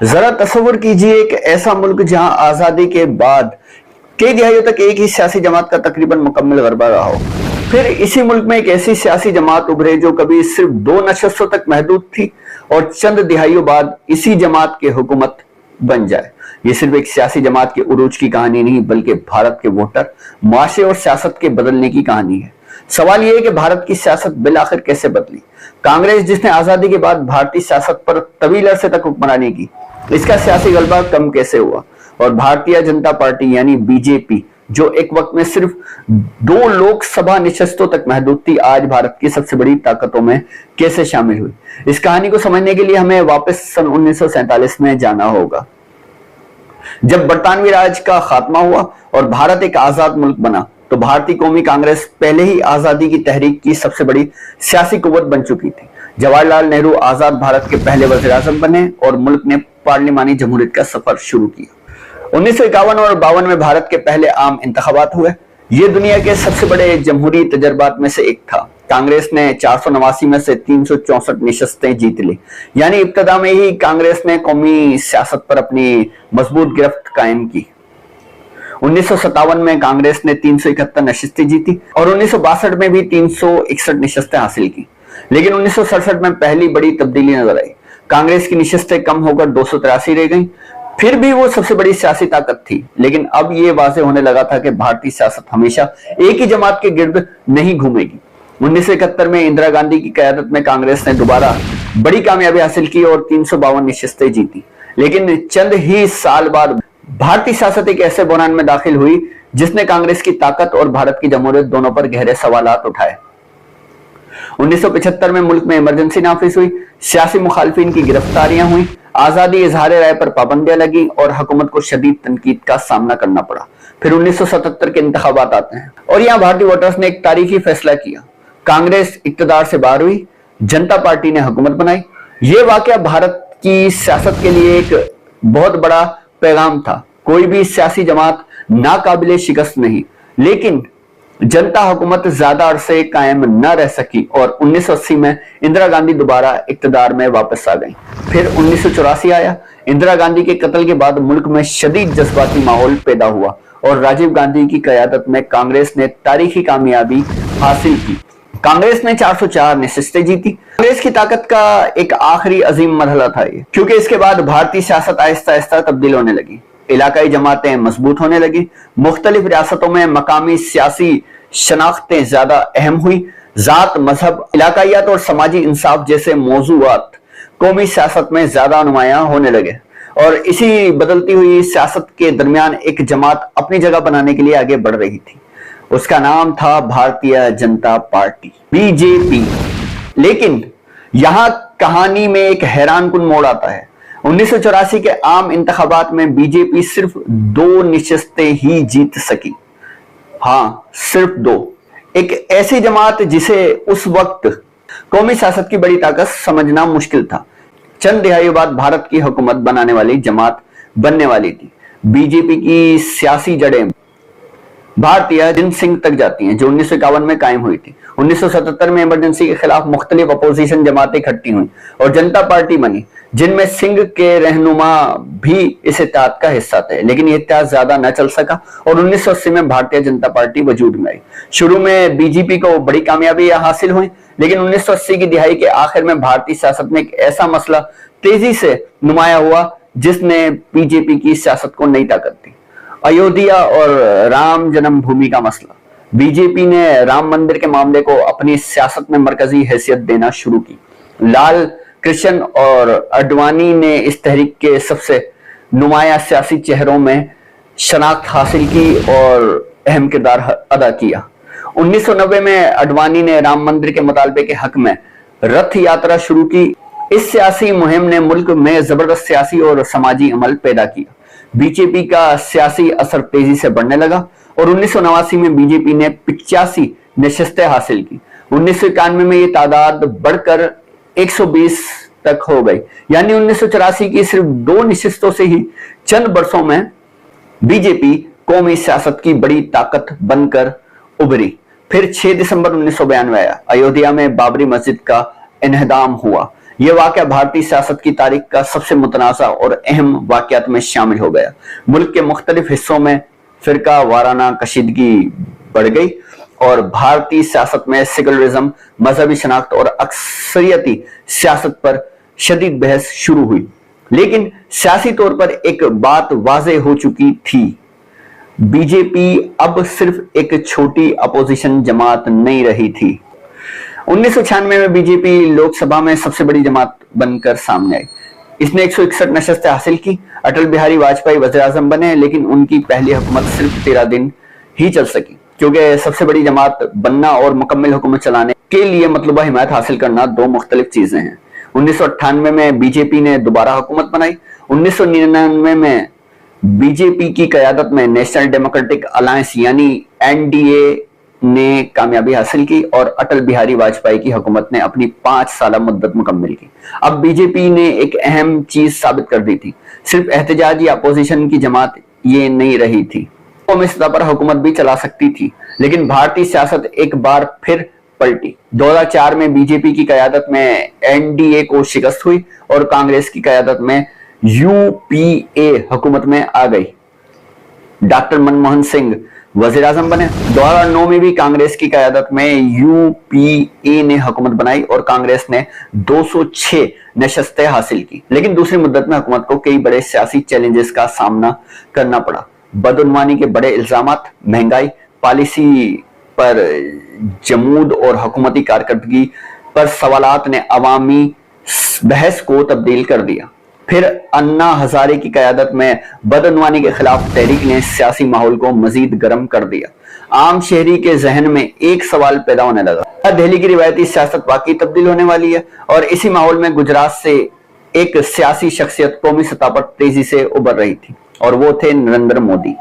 जरा तस्वुर कीजिए एक ऐसा मुल्क जहां आजादी के बाद कई दिहाइयों तक एक ही सियासी जमात का तकरीबन मुकम्मल गलबा रहा हो। फिर इसी मुल्क में एक ऐसी सियासी जमात उभरे जो कभी सिर्फ 2 नशस्तों तक महदूद थी और चंद दिहाइयों बाद इसी जमात की हुकूमत बन जाए। ये सिर्फ एक सियासी जमात के उरूज की कहानी नहीं बल्कि भारत के वोटर, माशरे और सियासत के बदलने की कहानी है। सवाल यह है कि भारत की सियासत बिलाखिर कैसे बदली। कांग्रेस, जिसने आजादी के बाद भारतीय सियासत पर तवील अरसे तक हुक्मरानी की, इसका सियासी गलबा कम कैसे हुआ? और भारतीय जनता पार्टी यानी बीजेपी, जो एक वक्त में सिर्फ 2 लोकसभा निशस्तों तक महदूद थी, आज भारत की सबसे बड़ी ताकतों में कैसे शामिल हुई? इस कहानी को समझने के लिए हमें वापस सन 1947 में जाना होगा, जब बरतानवी राज का खात्मा हुआ और भारत एक आजाद मुल्क बना। तो भारतीय कौमी कांग्रेस पहले ही आजादी की तहरीक की सबसे बड़ी सियासी कुव्वत बन चुकी थी। जवाहरलाल नेहरू आजाद भारत के पहले वज़ीर-ए-आज़म बने और मुल्क ने पार्लिमानी जमहूरियत का सफर शुरू किया। 1951 और 52 में भारत के पहले आम इंतखाबात हुए। ये दुनिया के सबसे बड़े जमहूरी तजर्बात में से एक था। कांग्रेस ने 489 में से 364 निशस्तें जीत ली, यानी इब्तदा में ही कांग्रेस ने कौमी सियासत पर अपनी मजबूत गिरफ्त कायम की। 1957 में कांग्रेस ने 371 नशस्तें जीती और 1962 में भी 361 नशस्तें हासिल की। लेकिन 1967 में पहली बड़ी तब्दीली नजर आई। कांग्रेस की नशस्तें कम होकर 283 रह गईं। फिर भी वो सबसे बड़ी सियासी ताकत थी, लेकिन अब ये वाज़ेह होने लगा था कि भारतीय सियासत हमेशा एक ही जमात के गिर्द नहीं घूमेगी। 1971 में इंदिरा गांधी की क़यादत में कांग्रेस ने दोबारा बड़ी कामयाबी हासिल की और 352 नशस्तें जीती। लेकिन चंद ही साल बाद भारतीय सियासत एक ऐसे बहरान में दाखिल हुई जिसने कांग्रेस की ताकत और भारत की जमहूरियत दोनों पर गहरे सवालात उठाए। 1975 में मुल्क में इमरजेंसी नाफिज हुई, सियासी मुखालिफिन की गिरफ्तारियां हुई, आजादी इजहार राय पर पाबंदियां लगी और हुकूमत को शदीद तनकीद का सामना करना पड़ा। फिर 1977 के इंतखाबात आते हैं और यहाँ भारतीय वोटर्स ने एक तारीखी फैसला किया। कांग्रेस इक्तदार से बाहर हुई, जनता पार्टी ने हुकूमत बनाई। ये वाकया भारत की सियासत के लिए एक बहुत बड़ा पैगाम था। कोई भी सियासी जमात नाकाबिले शिकस्त नहीं, लेकिन जनता हुकूमत ज्यादा अरसे कायम न रह सकी और 1980 में इंदिरा गांधी दोबारा इक्तदार में वापस आ गई। फिर 1984 आया। इंदिरा गांधी के कत्ल के बाद मुल्क में शदीद जज्बाती माहौल पैदा हुआ और राजीव गांधी की क़यादत में कांग्रेस ने तारीखी कामयाबी हासिल की। कांग्रेस ने 404 नशस्तें जीती। कांग्रेस की ताकत का एक आखिरी अजीम मरहला था ये, क्योंकि इसके बाद भारतीय सियासत आहिस्ता आहिस्ता तब्दील होने लगी। इलाकाई जमातें मजबूत होने लगी। मुख्तलिफ रियासतों में मकामी सियासी शनाख्तें ज्यादा अहम हुई। जात, मजहब, इलाकाइयात और समाजी इंसाफ जैसे मौजूआत कौमी सियासत में ज्यादा नुमायां होने लगे और इसी बदलती हुई सियासत के दरमियान एक जमात अपनी जगह बनाने के लिए आगे बढ़ रही थी। उसका नाम था भारतीय जनता पार्टी, बीजेपी। लेकिन यहां कहानी में एक हैरानकुन मोड़ आता है। 1984 के आम इंतखाबात में बीजेपी सिर्फ 2 नशस्तें ही जीत सकी। हाँ, सिर्फ 2। एक ऐसी जमात जिसे उस वक्त कौमी सियासत की बड़ी ताकत समझना मुश्किल था। चंद दिहाइयों बाद भारत की हुकूमत बनाने वाली जमात बनने वाली थी। बीजेपी की सियासी जड़ें भारतीय जन सिंह तक जाती हैं, जो 1951 में कायम हुई थी। 1977 में इमरजेंसी के खिलाफ मुख्तलिफ अपोजिशन जमातें इकट्ठी हुई और जनता पार्टी बनी, जिनमें सिंह के रहनुमा भी इस इत्तेहाद का हिस्सा थे। लेकिन ये इत्तेहाद ज्यादा न चल सका और 1980 में भारतीय जनता पार्टी वजूद में आई। शुरू में बीजेपी को बड़ी कामयाबी हासिल हुई, लेकिन 1980 की दिहाई के आखिर में भारतीय सियासत में एक ऐसा मसला तेजी से नुमाया हुआ जिसने बीजेपी की सियासत को नई ताकत दी। अयोध्या और राम जन्मभूमि का मसला। बीजेपी ने राम मंदिर के मामले को अपनी सियासत में मरकजी हैसियत देना शुरू की। लाल कृष्ण और अडवाणी ने इस तहरीक के सबसे नुमाया सियासी चेहरों में शनाख्त हासिल की और अहम किरदार अदा किया। 1990 में अडवाणी ने राम मंदिर के मुतालबे के हक में रथ यात्रा शुरू की। इस सियासी मुहिम ने मुल्क में जबरदस्त सियासी और समाजी अमल पैदा किया। बीजेपी का सियासी असर तेजी से बढ़ने लगा और 1989 में बीजेपी ने 85 नशस्तें हासिल की। 1991 में ये तादाद बढ़कर 120 तक हो गई, यानी 1984 की सिर्फ 2 नशस्तों से ही चंद बरसों में बीजेपी कौमी सियासत की बड़ी ताकत बनकर उभरी। फिर 6 दिसंबर 1992 आया। अयोध्या में बाबरी मस्जिद का इन्हदाम हुआ। یہ واقعہ بھارتی سیاست کی تاریخ کا سب سے متنازع اور اہم واقعات میں شامل ہو گیا۔ ملک کے مختلف حصوں میں فرقہ وارانہ کشیدگی بڑھ گئی اور بھارتی سیاست میں سیکولرزم، مذہبی شناخت اور اکثریتی سیاست پر شدید بحث شروع ہوئی۔ لیکن سیاسی طور پر ایک بات واضح ہو چکی تھی، بی جے پی اب صرف ایک چھوٹی اپوزیشن جماعت نہیں رہی تھی۔ 1996 میں بی جے پی لوک سبھا میں سب سے بڑی جماعت بن کر سامنے آئی۔ اس نے 161 نشستیں حاصل کی۔ اٹل بہاری واجپئی وزیر اعظم بنے، لیکن ان کی پہلی حکومت صرف 13 دن ہی چل سکی، کیونکہ سب سے بڑی جماعت بننا اور مکمل حکومت چلانے کے لیے مطلوبہ حمایت حاصل کرنا دو مختلف چیزیں ہیں۔ 1998 میں بی جے پی نے دوبارہ حکومت بنائی۔ 1999 میں بی جے پی کی قیادت میں نیشنل ڈیموکریٹک الائنس یعنی این ڈی اے نے کامیابی حاصل کی اور اٹل بہاری واجپئی کی حکومت نے اپنی 5 سالہ مدت مکمل کی۔ اب بی جے پی نے ایک اہم چیز ثابت کر دی تھی، صرف احتجاج یا اپوزیشن کی جماعت یہ نہیں رہی تھی، قومی سطح پر حکومت بھی چلا سکتی تھی۔ لیکن بھارتی سیاست ایک بار پھر پلٹی۔ 2004 میں بی جے پی کی قیادت میں این ڈی اے کو شکست ہوئی اور کانگریس کی قیادت میں یو پی اے حکومت میں آ گئی۔ ڈاکٹر منموہن سنگھ وزیر اعظم بنے۔ 2009 میں بھی کانگریس کی قیادت میں یو پی اے نے حکومت بنائی اور کانگریس نے 206 نشستیں حاصل کی۔ لیکن دوسری مدت میں حکومت کو کئی بڑے سیاسی چیلنجز کا سامنا کرنا پڑا۔ بدعنوانی کے بڑے الزامات، مہنگائی، پالیسی پر جمود اور حکومتی کارکردگی پر سوالات نے عوامی بحث کو تبدیل کر دیا۔ پھر انا ہزارے کی قیادت میں بدعنوانی کے خلاف تحریک نے سیاسی ماحول کو مزید گرم کر دیا۔ عام شہری کے ذہن میں ایک سوال پیدا ہونے لگا، دہلی کی روایتی سیاست واقعی تبدیل ہونے والی ہے؟ اور اسی ماحول میں گجرات سے ایک سیاسی شخصیت قومی سطح پر تیزی سے ابھر رہی تھی اور وہ تھے نریندر مودی۔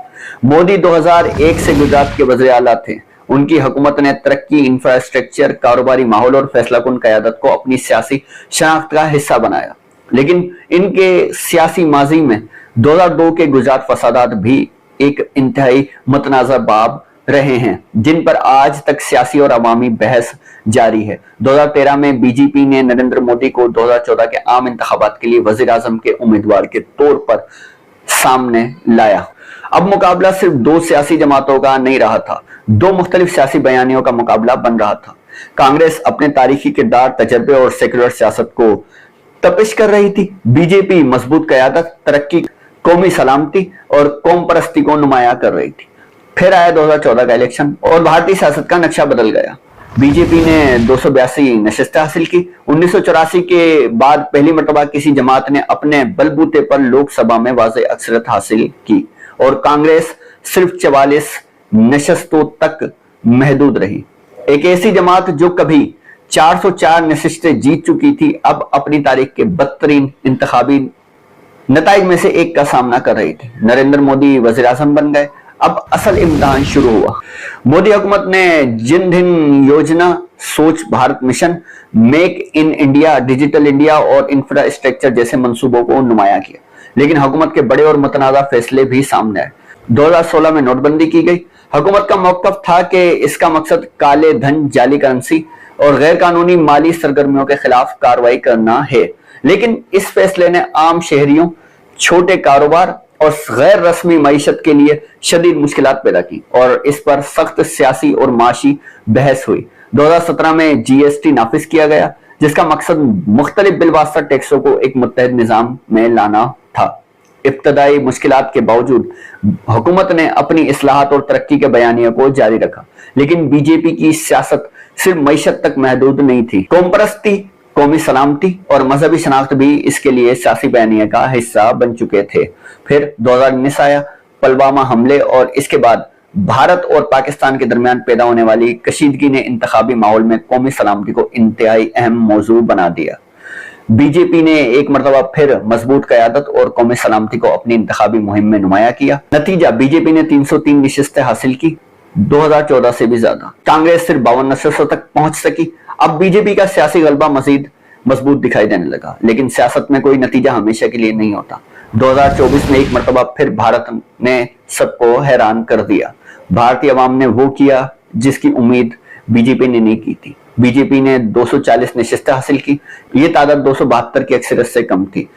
مودی 2001 سے گجرات کے وزیر اعلیٰ تھے۔ ان کی حکومت نے ترقی، انفراسٹرکچر، کاروباری ماحول اور فیصلہ کن قیادت کو اپنی سیاسی شناخت کا حصہ بنایا۔ لیکن ان کے سیاسی ماضی میں 2002 کے گجرات فسادات بھی ایک انتہائی متنازع باب رہے ہیں، جن پر آج تک سیاسی اور عوامی بحث جاری ہے۔ 2013 میں بی جے پی نے نریندر مودی کو 2014 کے عام انتخابات کے لیے وزیر اعظم کے امیدوار کے طور پر سامنے لایا۔ اب مقابلہ صرف دو سیاسی جماعتوں کا نہیں رہا تھا، دو مختلف سیاسی بیانیوں کا مقابلہ بن رہا تھا۔ کانگریس اپنے تاریخی کردار، تجربے اور سیکولر سیاست کو تپش کر رہی تھی۔ بی جے پی مضبوط قیادت، ترقی، قومی سلامتی اور قوم پرستی کو نمایاں کر رہی تھی۔ پھر آیا 2014 کا الیکشن اور بھارتی سیاست کا نقشہ بدل گیا۔ بی جے پی نے 282 نشستیں حاصل کی۔ 1984 کے بعد پہلی مرتبہ کسی جماعت نے اپنے بلبوتے پر لوک سبھا میں واضح اکثریت حاصل کی اور کانگریس صرف 44 نشستوں تک محدود رہی۔ ایک ایسی جماعت جو کبھی 404 نشستیں جیت چکی تھی، اب اپنی تاریخ کے بدترین انتخابی نتائج میں سے ایک کا سامنا کر رہی تھی۔ نریندر مودی وزیر اعظم بن گئے۔ اب اصل امتحان شروع ہوا۔ مودی حکومت نے جن دھن یوجنا، سوچ Bharat mission, make in India, digital India اور انفراسٹرکچر جیسے منصوبوں کو نمایاں کیا، لیکن حکومت کے بڑے اور متنازع فیصلے بھی سامنے آئے۔ 2016 میں نوٹ بندی کی گئی۔ حکومت کا موقف تھا کہ اس کا مقصد کالے دھن، جعلی کرنسی اور غیر قانونی مالی سرگرمیوں کے خلاف کارروائی کرنا ہے، لیکن اس فیصلے نے عام شہریوں، چھوٹے کاروبار اور غیر رسمی معیشت کے لیے شدید مشکلات پیدا کی اور اس پر سخت سیاسی اور معاشی بحث ہوئی۔ 2017 میں جی ایس ٹی نافذ کیا گیا، جس کا مقصد مختلف بالواسطہ ٹیکسوں کو ایک متحد نظام میں لانا تھا۔ ابتدائی مشکلات کے باوجود حکومت نے اپنی اصلاحات اور ترقی کے بیانیے کو جاری رکھا، لیکن بی جے پی کی سیاست صرف معیشت تک محدود نہیں تھی۔ قوم پرستی، قومی سلامتی اور مذہبی شناخت بھی اس کے لیے سیاسی بیانیے کا حصہ بن چکے تھے۔ پھر 2019 آیا، پلوامہ حملے اور اس کے بعد بھارت اور پاکستان کے درمیان پیدا ہونے والی کشیدگی نے انتخابی ماحول میں قومی سلامتی کو انتہائی اہم موضوع بنا دیا۔ بی جے پی نے ایک مرتبہ پھر مضبوط قیادت اور قومی سلامتی کو اپنی انتخابی مہم میں نمایاں کیا۔ نتیجہ، بی جے پی نے 303 نشستیں حاصل کی، 2014 سے بھی زیادہ۔ کانگریس صرف 52 نشستوں تک پہنچ سکی۔ اب بی جے پی کا سیاسی غلبہ مزید مضبوط دکھائی دینے لگا، لیکن سیاست میں کوئی نتیجہ ہمیشہ کے لیے نہیں ہوتا۔ 2024 میں ایک مرتبہ پھر بھارت نے سب کو حیران کر دیا۔ بھارتی عوام نے وہ کیا جس کی امید بی جے پی نے نہیں کی تھی۔ बीजेपी ने 240 नशिस्तें हासिल की। ये तादाद 272 की अक्सरियत से कम थी,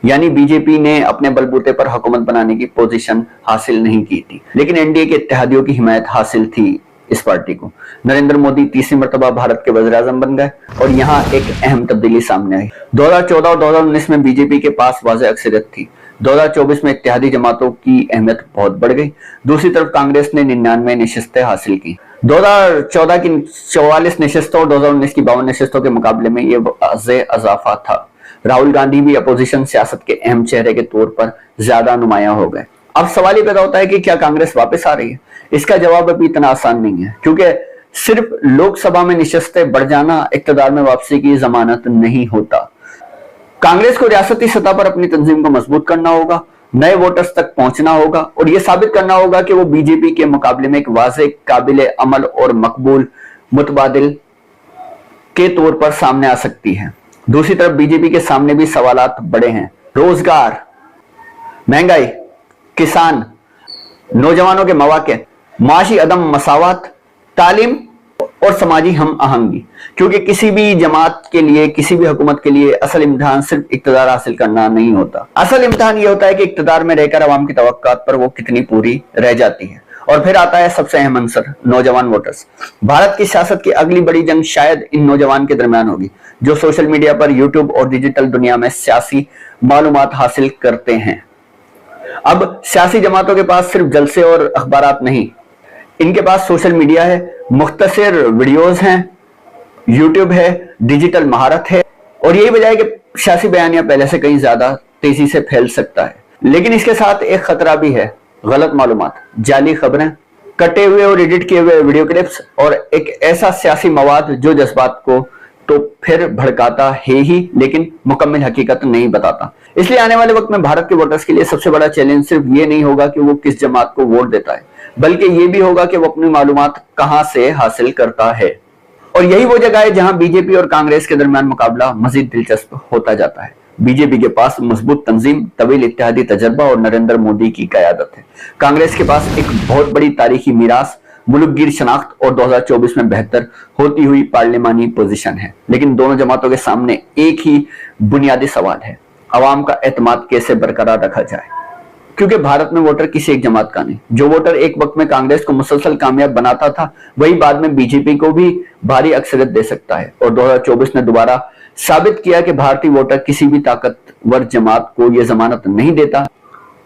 यानी बीजेपी ने अपने बलबूते पर हुकूमत बनाने की पोजीशन हासिल नहीं की थी। लेकिन एनडीए के इत्तेहादियों की हिमायत हासिल थी इस पार्टी को। नरेंद्र मोदी तीसरी मर्तबा भारत के वज़ीर-ए-आज़म बन गए और यहाँ एक अहम तब्दीली सामने आई। 2014 और 2019 में बीजेपी के पास वाज़ेह अक्सरियत थी। 2024 में इत्तेहादी जमातों की अहमियत बहुत बढ़ गई। दूसरी तरफ कांग्रेस ने 99 नशिस्तें हासिल की। 2014 की 44 नशिस्तों और 2019 की 52 नशिस्तों के मुकाबले में ये वाज़ेह इजाफा था। राहुल गांधी भी अपोजिशन सियासत के अहम चेहरे के तौर पर ज्यादा नुमायां हो गए। अब सवाल ये पैदा होता है कि क्या कांग्रेस वापस आ रही है? इसका जवाब अभी इतना आसान नहीं है, क्योंकि सिर्फ लोकसभा में नशिस्तें बढ़ जाना इक्तदार में वापसी की जमानत नहीं होता। कांग्रेस को रियासती सतह पर अपनी तंजीम को मजबूत करना होगा, नए वोटर्स तक पहुंचना होगा और यह साबित करना होगा कि वो बीजेपी के मुकाबले में एक वाज़ेह, काबिल अमल और मकबूल मुतबादिल के तौर पर सामने आ सकती है। दूसरी तरफ बीजेपी के सामने भी सवालात बड़े हैं। रोजगार, महंगाई, किसान, नौजवानों के मौके, माशी अदम मसावत, तालीम और समाजी हम आहंगी। क्योंकि किसी भी जमात के लिए, किसी भी हुकूमत के लिए असल इम्तिहान सिर्फ इक्तदार हासिल करना नहीं होता। असल इम्तिहान ये होता है कि इक्तदार में रहकर अवाम की तवक्कात पर वो कितनी पूरी रह जाती है। और फिर आता है सबसे अहम अंसर, नौजवान वोटर्स। भारत की सियासत की अगली बड़ी जंग शायद इन नौजवान के दरमियान होगी, जो सोशल मीडिया पर, यूट्यूब और डिजिटल दुनिया में सियासी मालूमात हासिल करते हैं। अब सियासी जमातों के पास सिर्फ जलसे और अखबारात नहीं, इनके पास सोशल मीडिया है, मुख्तसर वीडियोस हैं, यूट्यूब है, डिजिटल महारत है और यही वजह है कि सियासी बयानिया पहले से कहीं ज्यादा तेजी से फैल सकता है। लेकिन इसके साथ एक खतरा भी है, गलत मालूमात, जाली खबरें, कटे हुए और एडिट किए हुए वीडियो क्लिप्स और एक ऐसा सियासी मवाद जो जज्बात को तो फिर भड़काता है ही, लेकिन मुकम्मल हकीकत नहीं बताता। इसलिए आने वाले वक्त में भारत के वोटर्स के लिए सबसे बड़ा चैलेंज सिर्फ ये नहीं होगा कि वो किस जमात को वोट देता है, बल्कि ये भी होगा कि वो अपनी मालूमात कहां से हासिल करता है। और यही वो जगह है जहां बीजेपी और कांग्रेस के दरमियान मुकाबला मजीद दिलचस्प होता जाता है। बीजेपी के पास मजबूत तंजीम, तवील इत्तेहादी तजर्बा और नरेंद्र मोदी की क़यादत है। कांग्रेस के पास एक बहुत बड़ी तारीखी मीरास, मुल्कगीर शनाख्त और 2024 में बेहतर होती हुई पार्लिमानी पोजीशन है। लेकिन दोनों जमातों के सामने एक ही बुनियादी सवाल है, अवाम का एतमाद कैसे बरकरार रखा जाए। क्योंकि भारत में वोटर किसी एक जमात का नहीं। जो वोटर एक वक्त में कांग्रेस को मुसलसल कामयाब बनाता था, वही बाद में बीजेपी को भी भारी अक्सरियत दे सकता है। और 2024 ने दोबारा साबित किया कि भारतीय वोटर किसी भी ताकतवर जमात को यह जमानत नहीं देता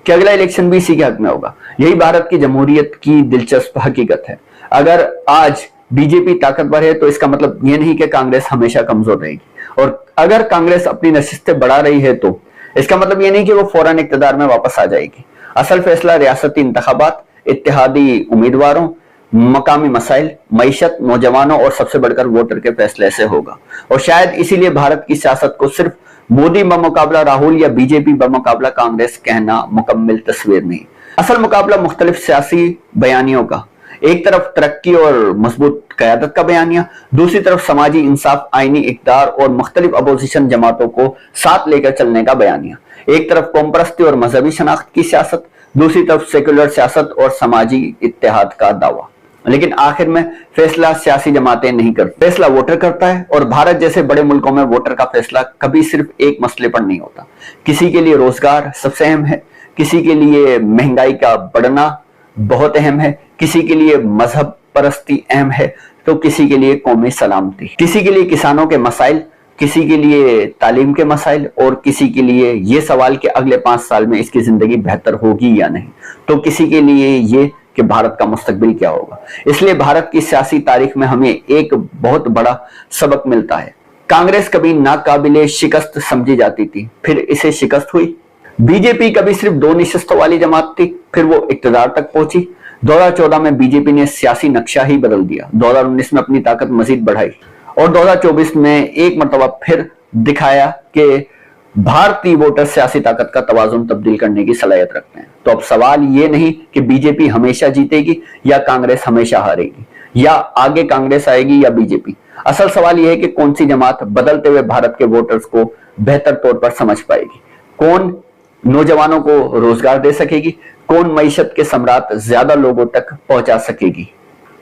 कि अगला इलेक्शन भी इसी के हक में होगा। यही भारत की जमहूरियत की दिलचस्प हकीकत है। अगर आज बीजेपी ताकतवर है तो इसका मतलब यह नहीं कि कांग्रेस हमेशा कमजोर रहेगी, और अगर कांग्रेस अपनी नशिस्तें बढ़ा रही है तो इसका मतलब यह नहीं कि वो फौरन इक्तदार में वापस आ जाएगी। असल फैसला रियासती इंतखाबात, इत्तेहादी उम्मीदवारों, मकामी मसाइल, मईशत, नौजवानों और सबसे बढ़कर वोटर के फैसले से होगा। और शायद इसीलिए भारत की सियासत को सिर्फ मोदी बमुकाबला राहुल या बीजेपी बमुकाबला कांग्रेस कहना मुकम्मल तस्वीर नहीं। असल मुकाबला मुख्तलिफ सियासी बयानियों का, एक तरफ तरक्की और मजबूत क़यादत का बयानिया, दूसरी तरफ समाजी इंसाफ, आईनी इक़्तिदार और मुख्तलिफ अपोजिशन जमातों को साथ लेकर चलने का बयानिया। एक तरफ कौम परस्ती और मजहबी शनाख्त की सियासत, दूसरी तरफ सेकुलर सियासत और समाजी इत्तेहाद का दावा। लेकिन आखिर में फैसला सियासी जमातें नहीं करती, फैसला वोटर करता है। और भारत जैसे बड़े मुल्कों में वोटर का फैसला कभी सिर्फ एक मसले पर नहीं होता। किसी के लिए रोजगार सबसे अहम है, किसी के लिए महंगाई का बढ़ना बहुत अहम है, किसी के लिए मजहब परस्ती अहम है, तो किसी के लिए कौमी सलामती, किसी के लिए किसानों के मसाइल, किसी के लिए तालीम के मसाइल और किसी के लिए ये सवाल कि अगले 5 साल में इसकी जिंदगी बेहतर होगी या नहीं, तो किसी के लिए ये कि भारत का मुस्तकबिल क्या होगा। इसलिए भारत की सियासी तारीख में हमें एक बहुत बड़ा सबक मिलता है। कांग्रेस कभी नाकाबिले शिकस्त समझी जाती थी, फिर इसे शिकस्त हुई। बीजेपी कभी सिर्फ 2 नशिस्तों वाली जमात थी, फिर वो इक्तदार तक पहुंची। 2014 में बीजेपी ने सियासी नक्शा ही बदल दिया, 2019 में अपनी ताकत मजीद बढ़ाई और 2024 में एक मरतबा फिर दिखाया कि भारतीय वोटर सियासी ताकत का तवाजुन तब्दील करने की सलाहियत रखते हैं। तो अब सवाल ये नहीं कि बीजेपी हमेशा जीतेगी या कांग्रेस हमेशा हारेगी, या आगे कांग्रेस आएगी या बीजेपी। असल सवाल यह है कि कौन सी जमात बदलते हुए भारत के वोटर्स को बेहतर तौर पर समझ पाएगी, कौन नौजवानों को रोजगार दे सकेगी, कौन मईशत के सम्राट ज्यादा लोगों तक पहुंचा सकेगी।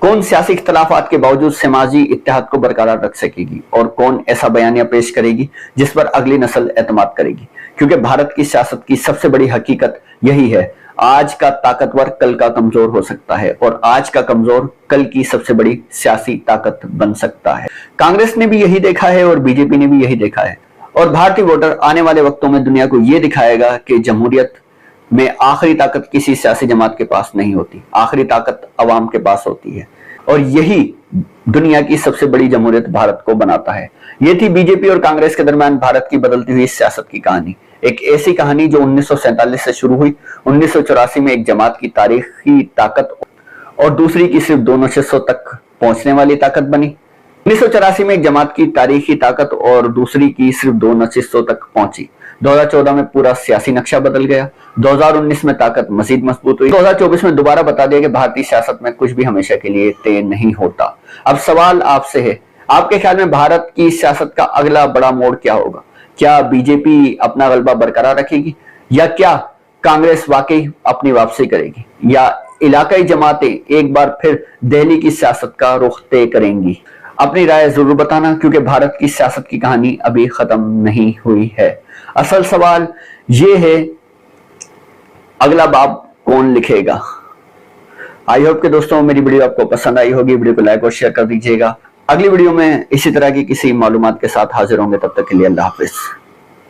कौन सियासी इख्तलाफात के बावजूद समाजी इत्तेहाद को बरकरार रख सकेगी और कौन ऐसा बयानिया पेश करेगी जिस पर अगली नस्ल एतमाद करेगी। क्योंकि भारत की सियासत की सबसे बड़ी हकीकत यही है, आज का ताकतवर कल का कमजोर हो सकता है और आज का कमजोर कल की सबसे बड़ी सियासी ताकत बन सकता है। कांग्रेस ने भी यही देखा है और बीजेपी ने भी यही देखा है और भारतीय वोटर आने वाले वक्तों में दुनिया को यह दिखाएगा कि जमहूरियत में आखिरी ताकत किसी सियासी जमात के पास नहीं होती, आखिरी ताकत अवाम के पास होती है और यही दुनिया की सबसे बड़ी जमहूरियत भारत को बनाता है। ये थी बीजेपी और कांग्रेस के दरमियान भारत की बदलती हुई सियासत की कहानी, एक ऐसी कहानी जो 1947 से शुरू हुई, 1984 में एक जमात की तारीखी ताकत और दूसरी की सिर्फ 2 नशिस्तों तक पहुंचने वाली ताकत बनी। 1984 में एक जमात की तारीखी ताकत और दूसरी की सिर्फ 2 नशिस्तों तक पहुंची। 2014 में पूरा सियासी नक्शा बदल गया। 2019 में ताकत मजीद मजबूत हुई। 2024 में दोबारा बता दिया कि भारतीय सियासत में कुछ भी हमेशा के लिए तय नहीं होता। अब सवाल आपसे है, आपके ख्याल में भारत की सियासत का अगला बड़ा मोड़ क्या होगा? क्या बीजेपी अपना गलबा बरकरार रखेगी या क्या कांग्रेस वाकई अपनी वापसी करेगी या इलाकाई जमातें एक बार फिर दिल्ली की सियासत का रुख तय करेंगी? अपनी राय जरूर बताना, क्योंकि भारत की सियासत की कहानी अभी खत्म नहीं हुई है। असल सवाल ये है, अगला बाब कौन लिखेगा? आई होप कि दोस्तों मेरी वीडियो आपको पसंद आई होगी। वीडियो को लाइक और शेयर कर दीजिएगा। अगली वीडियो में इसी तरह की किसी मालूमात के साथ हाजिर होंगे, तब तक के लिए अल्लाह हाफिज।